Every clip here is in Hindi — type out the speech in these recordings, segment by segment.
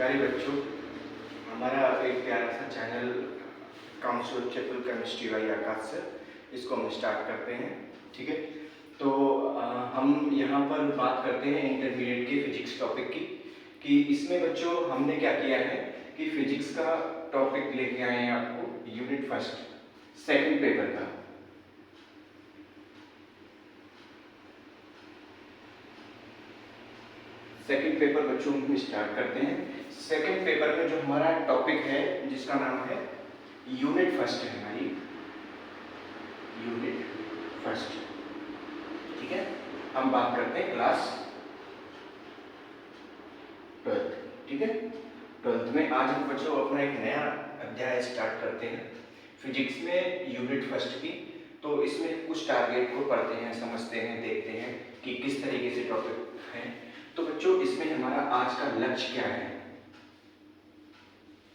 प्यारे बच्चों, हमारा एक प्यारा सा channel council triple chemistry by Akash sir, इसको हम स्टार्ट करते हैं। ठीक है, तो हम यहाँ पर बात करते हैं इंटरमीडिएट के फिजिक्स टॉपिक की। कि इसमें बच्चों हमने क्या किया है कि फिजिक्स का टॉपिक लेके आए हैं आपको यूनिट फर्स्ट सेकंड पेपर का। सेकंड पेपर बच्चों हम स्टार्ट करते हैं। सेकंड पेपर में जो हमारा टॉपिक है जिसका नाम है यूनिट फर्स्ट है हमारी यूनिट फर्स्ट। ठीक है, हम बात करते हैं क्लास 12। ठीक है, 12th में आज हम बच्चों अपना एक नया अध्याय स्टार्ट करते हैं फिजिक्स में यूनिट फर्स्ट की। तो इसमें कुछ टारगेट को पढ़ते हैं, समझते हैं, देखते हैं कि किस तरीके से टॉपिक है। तो बच्चों इसमें हमारा आज का लक्ष्य क्या है?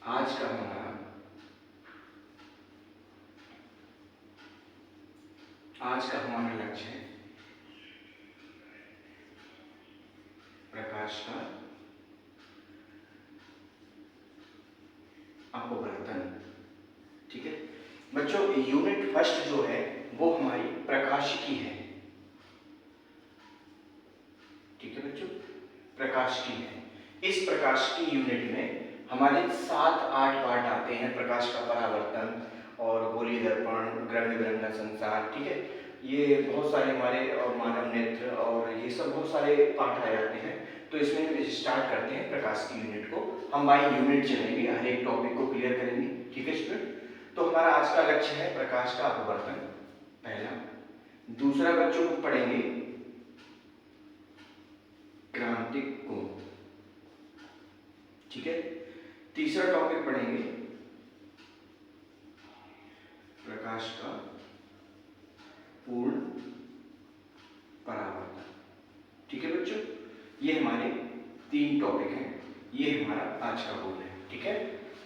आज का हमारा लक्ष्य है प्रकाश का अपवर्तन। ठीक है बच्चों, यूनिट फर्स्ट जो है वो हमारी प्रकाशिकी है। ठीक है बच्चों, प्रकाशिकी है। इस प्रकाशिकी यूनिट में हमारे 7-8 पार्ट आते हैं। प्रकाश का परावर्तन और गोलीय दर्पण, ग्रह विवरण का संसार। ठीक है, ये बहुत सारे हमारे और मानव नेत्र और ये सब बहुत सारे पार्ट आ जाते हैं। तो इसमें स्टार्ट करते हैं प्रकाश की यूनिट को। हम बाई यूनिट चलेंगे, हर एक टॉपिक को क्लियर करेंगे। ठीक है स्टूडेंट, तो हमारा आज का लक्ष्य है प्रकाश का अपवर्तन, पहला। दूसरा बच्चों को पढ़ेंगे क्रांतिक कोण। ठीक है, तीसरा टॉपिक पढ़ेंगे प्रकाश का पूर्ण परावर्तन। ठीक है बच्चों, ये हमारे 3 टॉपिक हैं। ये हमारा आज का गोल है। ठीक है,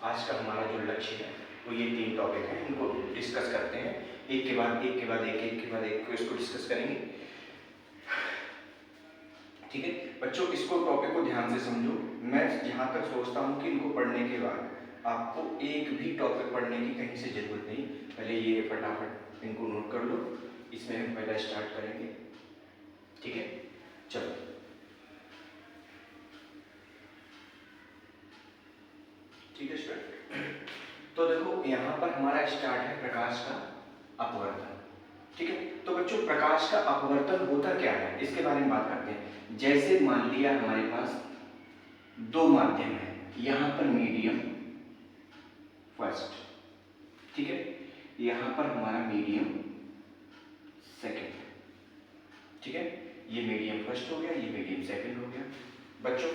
आज का हमारा जो लक्ष्य है वो ये 3 टॉपिक हैं, इनको डिस्कस करते हैं एक के बाद एक को इसको डिस्कस करेंगे। ठीक है बच्चों, इसको टॉपिक को ध्यान से समझो। मैं जहां तक सोचता हूं कि इनको पढ़ने के बाद आपको एक भी टॉपिक पढ़ने की कहीं से जरूरत नहीं। पहले ये फटाफट इनको नोट कर लो। इसमें हम पहला स्टार्ट करेंगे। ठीक है, चलो। ठीक है स्टूडेंट, तो देखो यहाँ पर हमारा स्टार्ट है प्रकाश का अपवर्तन। ठीक है, तो बच्चों प्रकाश का अपवर्तन होता क्या है इसके बारे में बात करते हैं। जैसे मान लिया हमारे पास 2 माध्यम है, यहाँ पर मीडियम फर्स्ट। ठीक है, यहाँ पर हमारा मीडियम सेकंड। ठीक है, ये मीडियम फर्स्ट हो गया, ये मीडियम सेकंड हो गया। बच्चों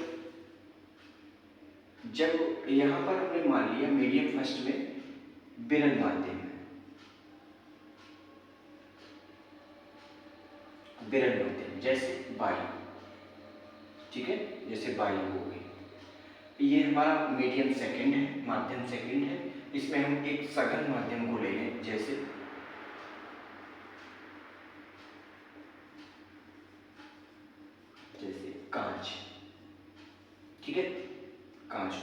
जब यहाँ पर हमने मान लिया मीडियम फर्स्ट में विरल माध्यम है, विरल माध्यम जैसे वायु। ठीक है, जैसे वायु हो गई। ये हमारा मीडियम सेकंड है, माध्यम सेकंड है। इसमें हम एक सघन माध्यम को ले लें, जैसे कांच। ठीक है, कांच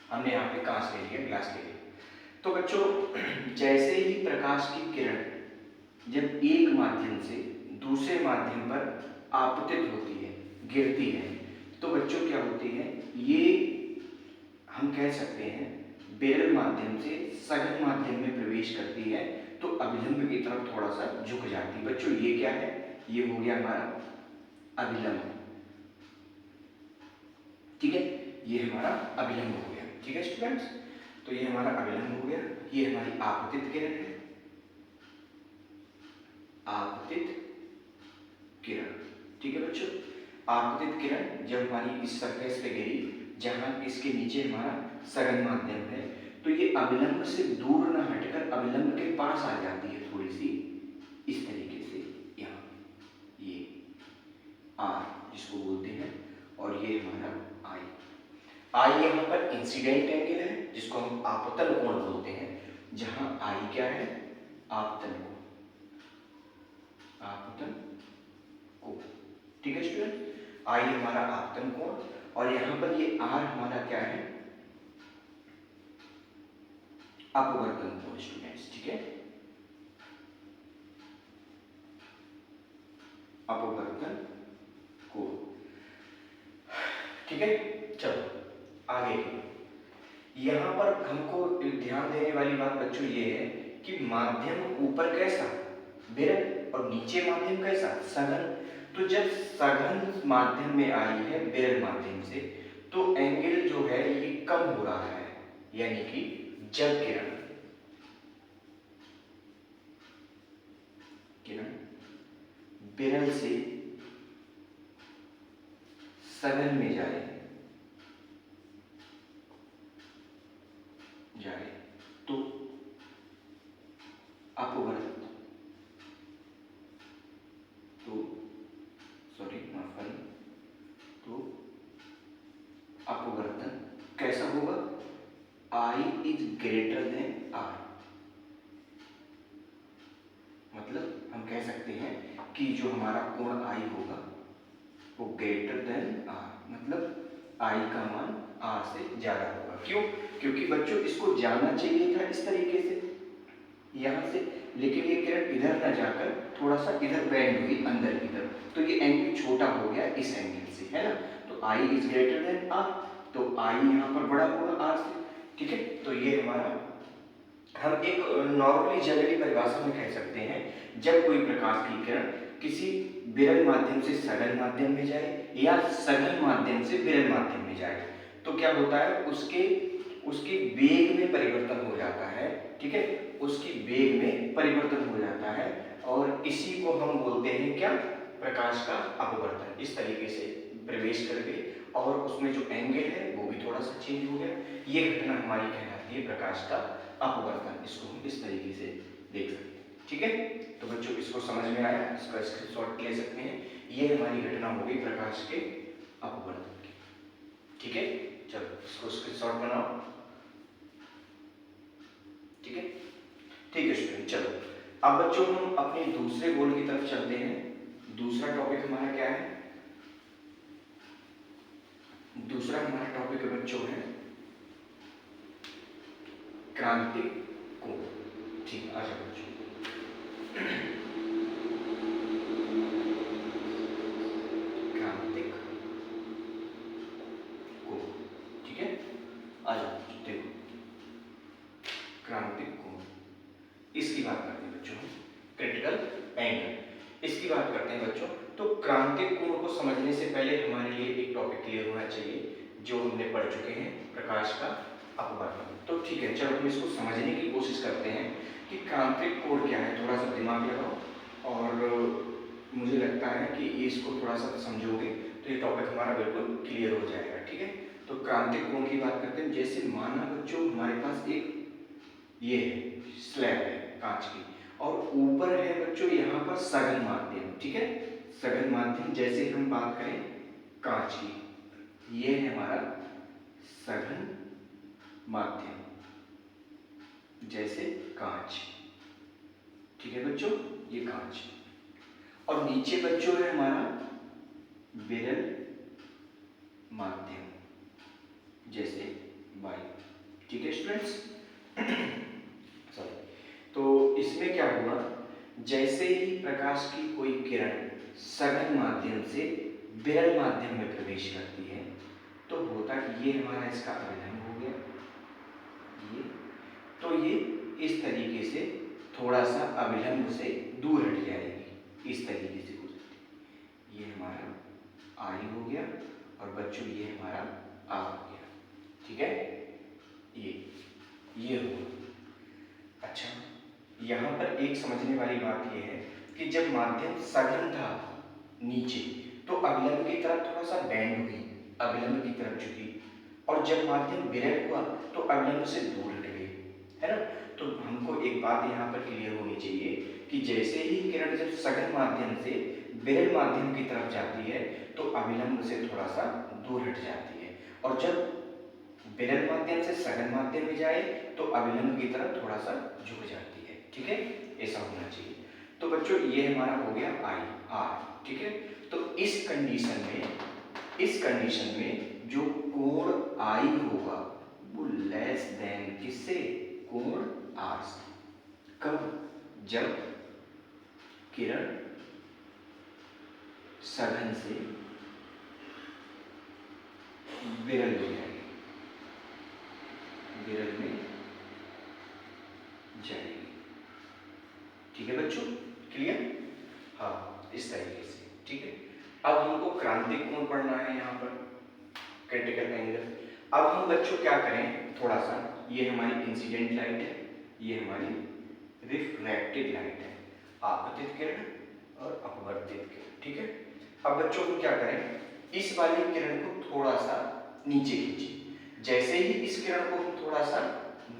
हमने यहाँ पे कांच ले लिया, ग्लास ले लिया। तो बच्चों जैसे ही प्रकाश की किरण जब एक माध्यम से दूसरे माध्यम पर आपतित होती है, गिरती है, तो बच्चों क्या होती है, ये हम कह सकते हैं विरल माध्यम से सघन माध्यम में प्रवेश करती है, तो अभिलंब की तरफ थोड़ा सा झुक जाती है। बच्चों ये क्या है, ये हो गया हमारा अभिलंब। ठीक है, ये हमारा अभिलंब हो गया। ठीक है स्टूडेंट्स, तो ये हमारा अभिलंब हो गया। ये हमारी आपतित किरण है, आपतित किरण। ठीक है बच्चों, आपतित किरण जब हमारी इस सरफेस पे गिरी, जहां इसके नीचे हमारा सघन माध्यम है, तो ये अभिलंब से दूर न हटकर अभिलंब के पास आ जाती है, थोड़ी सी इस तरीके से। यहाँ ये आर जिसको बोलते हैं, और ये हमारा आई। आई यहाँ पर इंसिडेंट एंगल है, जिसको हम आपतन कोण बोलते हैं। जहां आई क्या है, आपतन कोण, आपतन कोण। ठीक है स्टूडेंट, आई हमारा आपतन कोण और यहाँ पर ये आर हमारा क्या है, अपवर्तन कोण स्टूडेंट्स, ठीक है, अपवर्तन कोण, ठीक है। चलो आगे, यहाँ पर हमको ध्यान देने वाली बात बच्चों ये है कि माध्यम ऊपर कैसा, विरल, और नीचे माध्यम कैसा, सघन। तो जब सघन माध्यम में आई है विरल माध्यम से, तो एंगल जो है ये कम हो रहा है, यानी कि जब किरण विरल से सघन में जाए तो अपवर्तन, तो अपवर्तन कैसा होगा, I is greater than R। मतलब हम कह सकते हैं कि जो हमारा कोण I होगा वो ग्रेटर देन R, मतलब I का मान R से ज्यादा होगा। क्यों? क्योंकि बच्चों इसको जाना चाहिए था इस तरीके से यहाँ से, लेकिन ये किरण इधर ना जाकर थोड़ा सा इधर बेंड हुई अंदर की तरफ, तो ये एंगल छोटा हो गया इस एंगल से, है ना। तो I is greater than R, तो I यहाँ पर बड़ा होगा R से, ठीक है। तो ये हमारा, हम एक नॉर्मली जनरली परिभाषा में कह सकते हैं, जब कोई प्रकाश की किरण किसी विरल माध्यम से सघन माध्यम में जाए या सघन माध्यम से विरल माध्यम में जाए, तो क्या होता है, उसके वेग में परिवर्तन हो जाता है, ठीक है, उसकी वेग में परिवर्तन हो जाता है, और इसी को हम बोलते हैं क्या, प्रकाश का अपवर्तन। इस तरीके से प्रवेश करके और उसमें जो एंगल है वो भी थोड़ा सा चेंज हो गया, ये घटना हमारी कहलाती है प्रकाश का अपवर्तन। इसको हम इस तरीके से देख सकते हैं, ठीक है। तो बच्चों इसको समझ में आया, इसका स्क्रीनशॉट ले सकते हैं, ये हमारी घटना हो गई प्रकाश के अपवर्तन की, ठीक है। चलो इसको स्क्रीनशॉट बनाओ, ठीक है, ठीक है स्टूडेंट। चलो अब बच्चों हम अपने दूसरे गोल की तरफ चलते हैं। दूसरा टॉपिक हमारा क्या है, दूसरा हमारा टॉपिक बच्चों है क्रांतिक कोण, ठीक है। आजा बच्चों, क्रांतिक कोण, ठीक है। आजा देखो, क्रांतिक कोण, इसकी बात करते हैं बच्चों, क्रिटिकल एंगल, इसकी बात करते हैं बच्चों। तो क्रांतिक कोण को समझने से पहले हमारे लिए एक टॉपिक क्लियर होना चाहिए जो हमने पढ़ चुके हैं, प्रकाश का अपवर्तन। तो ठीक है, चलो हम इसको समझने की कोशिश करते हैं कि क्रांतिक कोण क्या है। थोड़ा सा दिमाग लगाओ और मुझे लगता है कि इसको थोड़ा सा समझोगे तो ये टॉपिक हमारा बिल्कुल क्लियर हो जाएगा, ठीक है। तो क्रांतिक कोण की बात करते हैं। जैसे माना बच्चों हमारे पास एक ये है स्लैब है कांच की, और ऊपर है बच्चों यहाँ पर सघन माध्यम, ठीक है, सघन माध्यम। जैसे हम बात करें कांच की, ये है हमारा सघन माध्यम, जैसे कांच, ठीक है बच्चों, ये कांच। और नीचे बच्चों है हमारा विरल माध्यम, जैसे वायु, ठीक है स्टूडेंट्स। सॉरी, तो इसमें क्या हुआ, जैसे ही प्रकाश की कोई किरण सघन माध्यम से विरल माध्यम में प्रवेश करती है, तो होता कि ये हमारा इसका अभिलंब हो गया, ये, तो ये इस तरीके से थोड़ा सा अभिलंब से दूर हट जाएगी, इस तरीके से गुजरती। ये हमारा आई हो गया, और बच्चों ये हमारा आ हो गया, ठीक है, ये हुआ। अच्छा, यहाँ पर एक समझने वाली बात यह है कि जब माध्यम सघन था नीचे, तो अभिलंब की तरफ थोड़ा सा बैंड हुई, अभिलंब की तरफ झुकी, और जब माध्यम विरल हुआ तो अभिलंब से दूर हट गई, है ना। तो हमको एक बात यहाँ पर क्लियर होनी चाहिए कि जैसे ही किरण जब सघन माध्यम से विरल माध्यम की तरफ जाती है तो अभिलंब से थोड़ा सा दूर हट जाती है, और जब विरल माध्यम से सघन माध्यम में जाए तो अभिलंब की तरफ थोड़ा सा झुक जाती है, ठीक है, ऐसा होना चाहिए। तो बच्चों ये हमारा हो गया आई आर, ठीक है। तो इस कंडीशन में जो कोण आई होगा वो लेस देन किससे, कोण आर से। कब, जब किरण सघन से विरल हो जाएगी, विरल में जाएगी। ठीक है बच्चों, क्लियर? हाँ, इस तरीके से। ठीक है, अब हमको क्रांतिक कोण पढ़ना है यहाँ पर, क्रिटिकल एंगल। अब हम बच्चों क्या करें, थोड़ा सा, ये हमारी इंसिडेंट लाइट है, ये हमारी रिफ्रैक्टेड लाइट है, आपतित किरण और अपवर्तित किरण। ठीक है, अब बच्चों को क्या करें, इस वाली किरण को थोड़ा सा नीचे खींचे। जैसे ही इस किरण को हम थोड़ा सा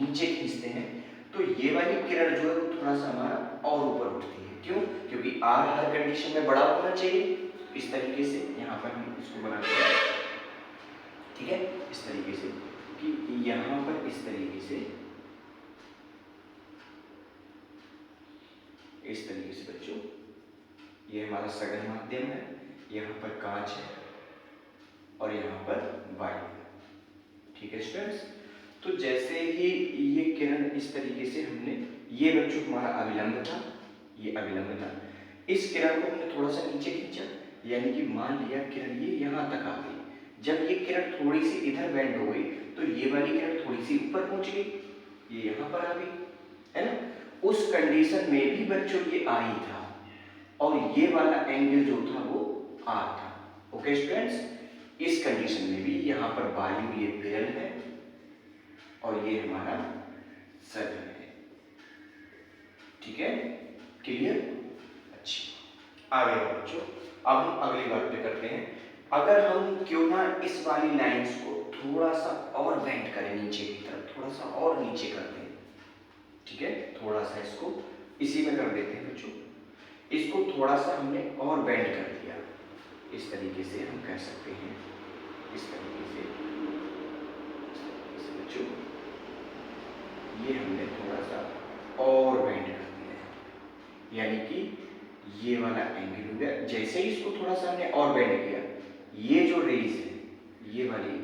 नीचे खींचते हैं तो ये वाली किरण जो है वो थोड़ा सा हमारा और ऊपर उठती है। क्यों? क्योंकि आर हर कंडीशन में बड़ा होना चाहिए। इस तरीके से यहाँ पर हम इसको बनाते हैं। ठीक है, इस तरीके से कि यहाँ पर इस तरीके से, इस तरीके से बच्चों, ये हमारा सघन माध्यम है, यहाँ पर कांच है और यहाँ पर वायु है। ठीक है स्टूडेंट्स, तो जैसे ही ये किरण इस तरीके से हमने, ये बच्चों हमारा अभिलंब था, ये अभिलंब था, इस किरण को हमने थोड़ा सा नीचे खींचा, यानी कि मान लिया किरण ये यहाँ तक आ गई। जब ये किरण थोड़ी सी इधर बेंड हो गई तो ये वाली किरण थोड़ी सी ऊपर पहुंच गई, ये यहाँ पर आ गई, है ना। उस कंडीशन में भी बच्चों ये आई था और ये वाला एंगल जो था वो आर था। ओके स्टूडेंट्स, इस कंडीशन में भी यहाँ पर वायु ये विरल है और ये हमारा सघन है। ठीक है, क्लियर? अच्छा, आगे बच्चों, अब हम अगली बात पे करते हैं। अगर हम क्यों ना इस वाली लाइंस को थोड़ा सा और बेंड करें नीचे की तरफ, थोड़ा सा और नीचे करते हैं। ठीक है, थोड़ा सा इसको इसी में कर देते हैं बच्चों, इसको थोड़ा सा हमने और बेंड कर दिया, इस तरीके से हम कह सकते हैं, इस तरीके से बच्चों, ये हमने थोड़ा सा और बेंड कर दिया है, यानी कि ये वाला एंगल हो गया। जैसे ही इसको थोड़ा सा हमने और बेंड किया, ये जो रेज है, ये वाली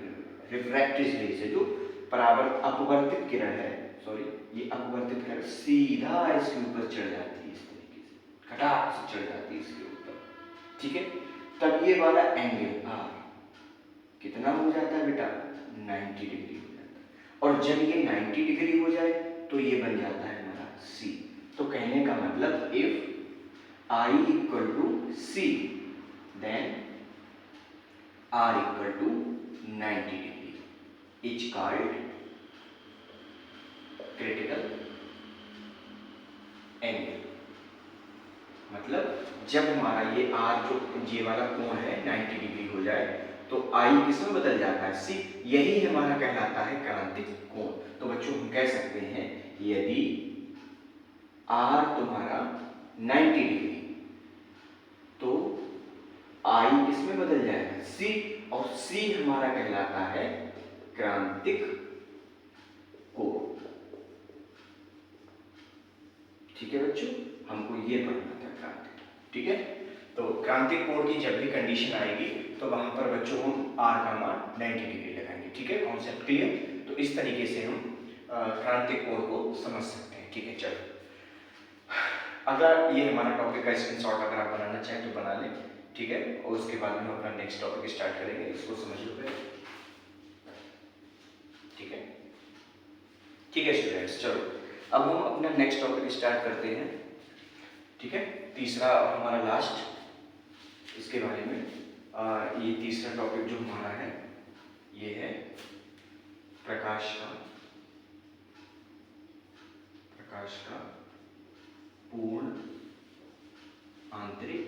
रिफ्रैक्टिव रेज है, जो परावर्त अपवर्तित किरण है, सॉरी, ये अपवर्तित किरण सीधा इसके ऊपर चढ़ जाती है, इस तरीके से खटाक से चढ़ जाती है इसके ऊपर। ठीक है, तब ये वाला एंगल आर कितना हो जाता है बेटा, 90 डिग्री हो जाता है। और जब ये 90 डिग्री हो जाए तो ये बन जाता है हमारा सी। तो कहने का मतलब, if I equal to C, then R equal to 90 degree is called critical angle। मतलब जब हमारा ये R जो ये वाला कोण है 90 डिग्री हो जाए तो I किसमें बदल जाता है, C। यही हमारा कहलाता है क्रांतिक कोण। तो बच्चों हम कह सकते हैं, यदि R तुम्हारा 90 डिग्री तो I किसमें बदल जाएगा, C, और C हमारा कहलाता है क्रांतिक कोण। ठीक है बच्चों, हमको ये पढ़ना था क्रांतिक। ठीक है, तो क्रांतिक कोण की जब भी कंडीशन आएगी तो वहां पर बच्चों हम R का मान 90 डिग्री लगाएंगे। ठीक है, कॉन्सेप्ट क्लियर? तो इस तरीके से हम क्रांतिक कोण को समझ सकते हैं। ठीक है, चलो, अगर ये हमारा टॉपिक का स्क्रीनशॉट अगर आप बनाना चाहें तो बना लें। ठीक है, और उसके बाद में हम अपना नेक्स्ट टॉपिक स्टार्ट करेंगे, इसको समझ लो पहले। ठीक है, ठीक है स्टूडेंट्स, चलो अब हम अपना नेक्स्ट टॉपिक स्टार्ट करते हैं। ठीक है, तीसरा और हमारा लास्ट, इसके बारे में ये तीसरा टॉपिक जो हमारा है ये है प्रकाश का पूर्ण आंतरिक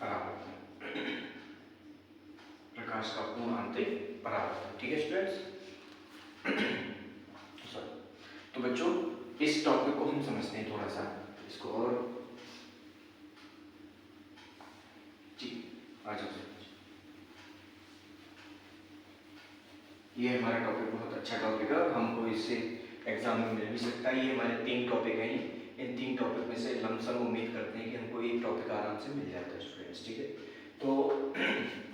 परावर्तन, प्रकाश का पूर्ण आंतरिक परावर्तन। ठीक है स्टूडेंट्स, तो बच्चों इस टॉपिक को हम समझते हैं थोड़ा सा, इसको और जी आ जाओ। ये हमारा टॉपिक बहुत अच्छा टॉपिक है और हमको इससे एग्जाम में मिल भी सकता है। ये हमारे 3 टॉपिक हैं, इन 3 टॉपिक में से लमसम उम्मीद करते हैं कि हमको एक टॉपिक आराम से मिल जाता है स्टूडेंट्स, ठीक है। तो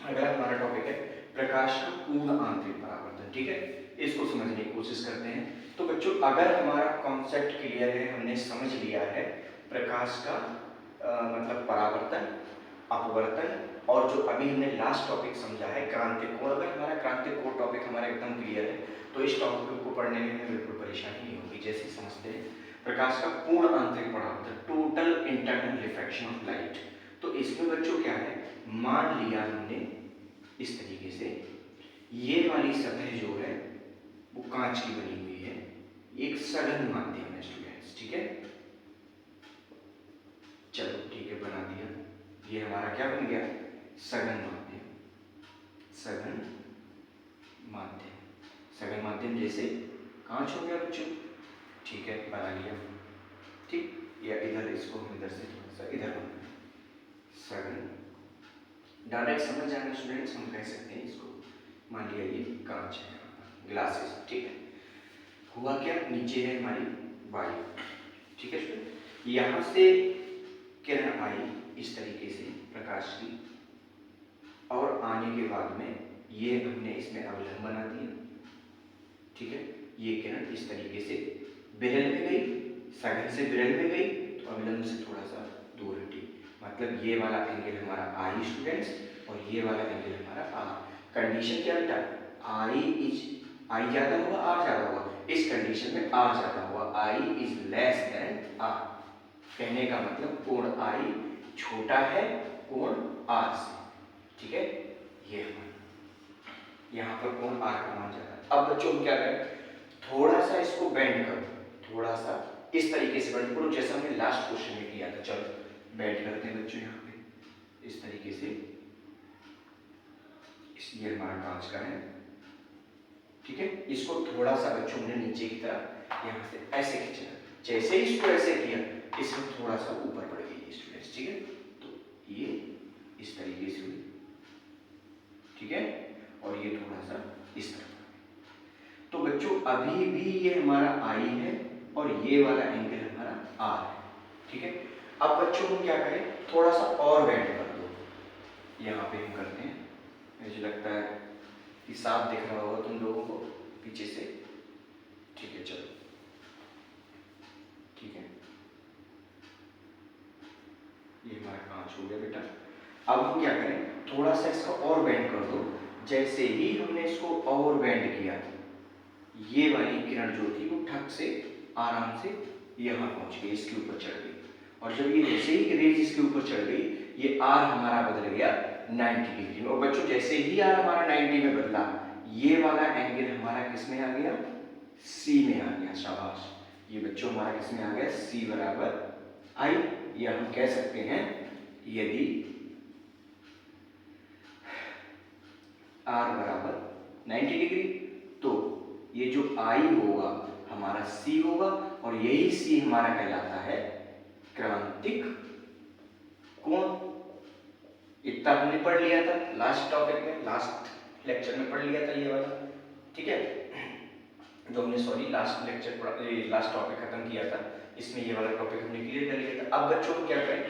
अगला हमारा टॉपिक है प्रकाश का पूर्ण आंतरिक परावर्तन, ठीक है। इसको समझने की कोशिश करते हैं। तो बच्चों अगर हमारा कॉन्सेप्ट क्लियर है, हमने समझ लिया है प्रकाश का मतलब परावर्तन, अपवर्तन और जो अभी हमने लास्ट टॉपिक समझा है क्रांतिक कोण, अगर हमारा क्रांतिक कोण टॉपिक हमारा एकदम क्लियर है तो इस टॉपिक को पढ़ने में हमें बिल्कुल परेशानी नहीं होगी। जैसे समझते हैं प्रकाश का पूर्ण आंतरिक परावर्तन, total internal refraction of light. तो इसमें बच्चों क्या है, मान लिया हमने इस तरीके से ये वाली सतह जो है वो कांच की बनी हुई है, एक सघन माध्यम है स्टूडेंट्स, ठीक है। चलो ठीक है, बना दिया। ये हमारा क्या बन गया, सघन माध्यम, सघन माध्यम, सघन माध्यम जैसे कांच हो गया बच्चों, ठीक है, बना लिया, ठीक। या इधर इसको हम इधर से थोड़ा सा इधर बनाना, सघन, डायरेक्ट समझ जाएगा स्टूडेंट्स, हम कह सकते हैं इसको, मान लिया ये कांच है, ग्लासेस, ठीक है। हुआ क्या, नीचे है हमारी वायु, ठीक है स्टूडेंट। यहाँ से किरण आई इस तरीके से प्रकाश की, और आने के बाद में ये हमने इसमें अवलंब बना दिया, ठीक है। ये किरण इस तरीके से विरल में गई, सघन से विरल में गई तो अवलंब से थोड़ा सा दूर हटी, मतलब ये वाला एंगल हमारा आई स्टूडेंट्स और ये वाला एंगल हमारा आर। कंडीशन क्या बेटा, आई ज्यादा हुआ आर ज्यादा हुआ, इस कंडीशन में आर ज्यादा हुआ, I is less than are. कहने का मतलब कोण आई छोटा है कोण आर से, ठीक है। ये यहाँ पर कोण आर का मान ज्यादा है। अब बच्चों क्या करें, थोड़ा सा इसको बेंड करो, थोड़ा सा इस तरीके से बेंड करो जैसा हमने लास्ट क्वेश्चन में किया था। चलो बेंड करते हैं बच्चों, यहाँ पे इस तरीके से, ये हमारा कांच का है, ठीक है। इसको थोड़ा सा बच्चों ने नीचे की तरफ यहाँ से ऐसे खींचा, जैसे इसको ऐसे किया इसमें थोड़ा सा ऊपर बढ़ गई स्टूडेंट्स, ठीक है। तो ये इस तरीके से हुई, ठीक है, और ये थोड़ा सा इस तरह। तो बच्चों अभी भी ये हमारा आई है और ये वाला एंगल हमारा आर है, ठीक है। अब बच्चों हम क्या करें, थोड़ा सा और बेंड कर दो, यहाँ पे हम करते हैं, मुझे लगता है कि साफ दिख रहा होगा तुम लोगों को पीछे से, ठीक है। चलो ठीक है, ये हमारा कांच हो गया बेटा। अब हम क्या करें, थोड़ा सा इसका और बेंड कर दो, जैसे ही हमने इसको और बेंड किया ये वाली किरण जो थी वो ठक से आराम से यहाँ पहुंच गई, इसके ऊपर चढ़ गई, और जब ये जैसे ही रेज इसके ऊपर चढ़ गई ये आर हमारा बदल गया 90 डिग्री में। और बच्चों जैसे ही आर हमारा 90 में बदला ये वाला एंगल हमारा किस में आ गया, सी में आ गया, शाबाश। ये बच्चों हमारा किस में आ गया, सी बराबर आई। या हम कह सकते हैं यदि आर बराबर 90 डिग्री तो ये जो आई होगा हमारा सी होगा, और यही सी हमारा कहलाता है क्रांतिक कोण। इतना हमने पढ़ लिया था लास्ट टॉपिक में, लास्ट लेक्चर में पढ़ लिया था ये वाला, ठीक है। जो हमने sorry last lecture last topic खत्म किया था, इसमें ये वाला टॉपिक हमने क्लियर कर लिया था। अब बच्चों को क्या करें,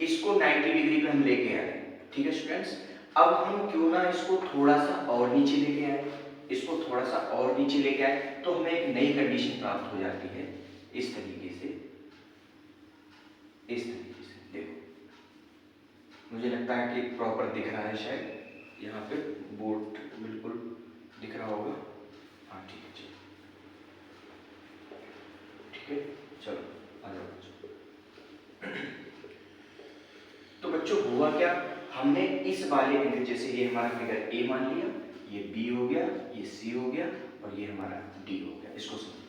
इसको 90 डिग्री पे हम लेके आए, ठीक है स्टूडेंट्स। अब हम क्यों ना इसको थोड़ा सा और नीचे लेके आए, इसको थोड़ा सा और नीचे लेके आए तो हमें एक नई कंडीशन प्राप्त हो जाती है, इस तरीके से, इस तरीके से। देखो मुझे लगता है कि प्रॉपर दिख रहा है, शायद यहाँ पे बोर्ड बिल्कुल दिख रहा होगा, हाँ ठीक है, चलो ठीक है, चलो आ जाओ बच्चों। तो बच्चों हुआ क्या, हमने इस वाले एंगल, जैसे ये हमारा फिगर ए मान लिया, ये बी हो गया, ये सी हो गया और ये हमारा डी हो गया। इसको समझो,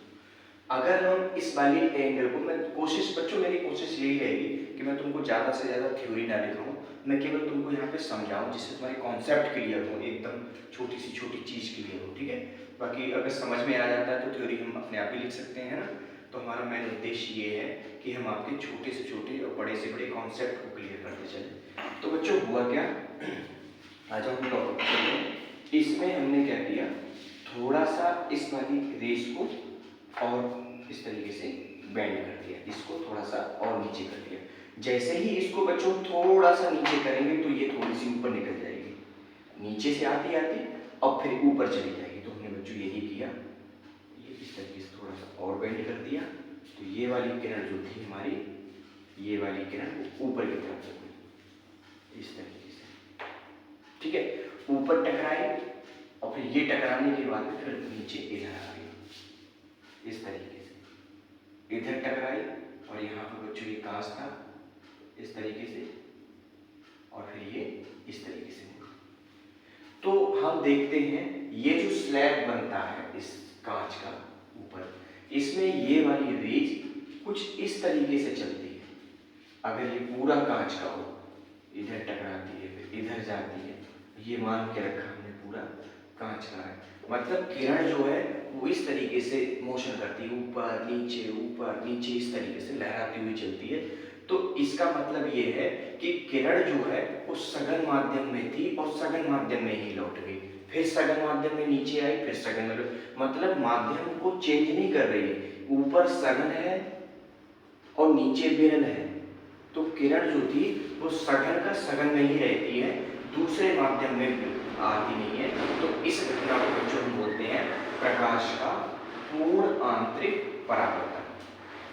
अगर हम इस वाले एंगल को, मैं कोशिश बच्चों मेरी कोशिश यही रहेगी कि मैं तुमको ज़्यादा से ज़्यादा थ्योरी ना लिखाऊं, मैं केवल तुमको यहाँ पे समझाऊं जिससे तुम्हारी कॉन्सेप्ट क्लियर हो, एकदम छोटी सी छोटी चीज़ क्लियर हो, ठीक है। बाकी अगर समझ में आ जाता है तो थ्योरी हम अपने आप ही लिख सकते हैं ना। तो हमारा मेन उद्देश्य ये है कि हम आपके छोटे से छोटे और बड़े से बड़े कॉन्सेप्ट को क्लियर करते चले। तो बच्चों हुआ क्या, आज हम टॉपिक चलते हैं, इसमें हमने क्या किया, इस वाली रेस को और इस तरीके से बेंड कर दिया, इसको थोड़ा सा और नीचे कर दिया। जैसे ही इसको बच्चों थोड़ा सा नीचे करेंगे तो ये थोड़ी सी ऊपर निकल जाएगी, नीचे से आती आती अब फिर ऊपर चली जाएगी। तो हमने बच्चों यही किया, ये इस तरीके से थोड़ा सा और बेंड कर दिया, तो ये वाली किरण जो थी हमारी, ये वाली किरण ऊपर की तरफ से इस तरीके से, ठीक है, ऊपर टकराई और फिर ये टकराने के बाद फिर नीचे इधर आ गई इस तरीके से, इधर टकराई और यहाँ पर बच्चों ये कांच था इस तरीके से और फिर ये इस तरीके से। तो हम देखते हैं ये जो स्लैब बनता है इस कांच का ऊपर, इसमें ये वाली रेज कुछ इस तरीके से चलती है। अगर ये पूरा कांच का हो, इधर टकराती है फिर इधर जाती है, ये मान के रखा हमने पूरा कांच का है, मतलब किरण जो है वो इस तरीके से मोशन करती है, ऊपर नीचे इस तरीके से लहराती हुई चलती है। तो इसका मतलब ये है कि किरण जो है वो सघन माध्यम में थी और सघन माध्यम में ही लौट गई, फिर सघन माध्यम में नीचे आई, फिर सघन में, मतलब माध्यम को चेंज नहीं कर रही है, ऊपर सघन है और नीचे विरल है। तो किरण जो थी वो सघन का सघन में ही रहती है, दूसरे माध्यम में आती नहीं है। तो इस घटना को बच्चों हम बोलते हैं प्रकाश का पूर्ण आंतरिक परावर्तन,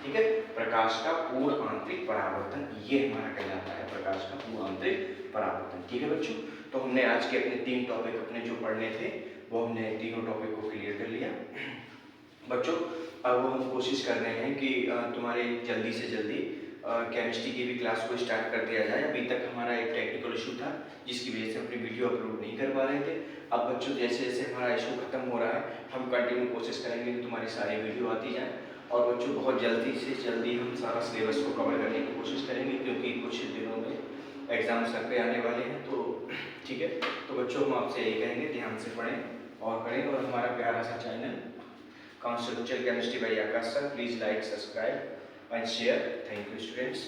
ठीक है, प्रकाश का पूर्ण आंतरिक परावर्तन, ये हमारा कहलाता है प्रकाश का पूर्ण आंतरिक परावर्तन, ठीक है बच्चों। तो हमने आज के अपने 3 टॉपिक अपने जो पढ़ने थे वो हमने तीनों टॉपिक को क्लियर कर लिया बच्चों। अब हम कोशिश कर रहे हैं कि तुम्हारे जल्दी से जल्दी केमिस्ट्री की भी क्लास को स्टार्ट कर दिया जाए। अभी तक हमारा एक टेक्निकल इशू था जिसकी वजह से अपनी वीडियो अपलोड नहीं कर पा रहे थे। अब बच्चों जैसे जैसे हमारा इशू खत्म हो रहा है हम कंटिन्यू कोशिश करेंगे कि तुम्हारी सारी वीडियो आती जाए और बच्चों बहुत जल्दी से जल्दी हम सारा सिलेबस को कवर करने की कोशिश करेंगे क्योंकि कुछ दिनों में एग्जाम सर पे आने वाले हैं। तो ठीक है, तो बच्चों हम आपसे यही कहेंगे ध्यान से पढ़ें और करें, और हमारा प्यारा सा channel conceptual chemistry bye Akash sir, please like, subscribe and share. Thank you students.